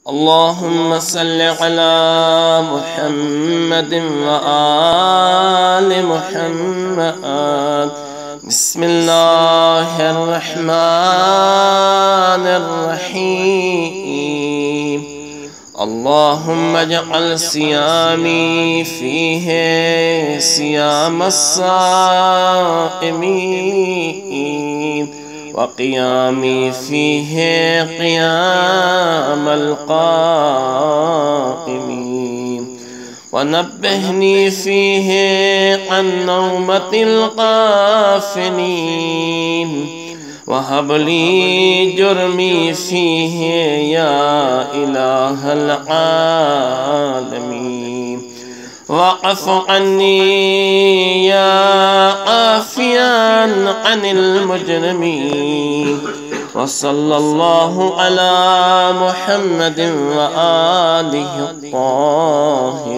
اللهم صل على محمد وآل محمد. بسم الله الرحمن الرحيم. اللهم اجعل صيامي فيه صيام الصائمين، وقيامي فيه قيام القائمين، ونبهني فيه عن نومة الغافلين، وهب لي جرمي فيه يا إله العالمين، واعف عني يا عافيا عن المجرمين. وصلى الله على محمد وآله الطاهرين.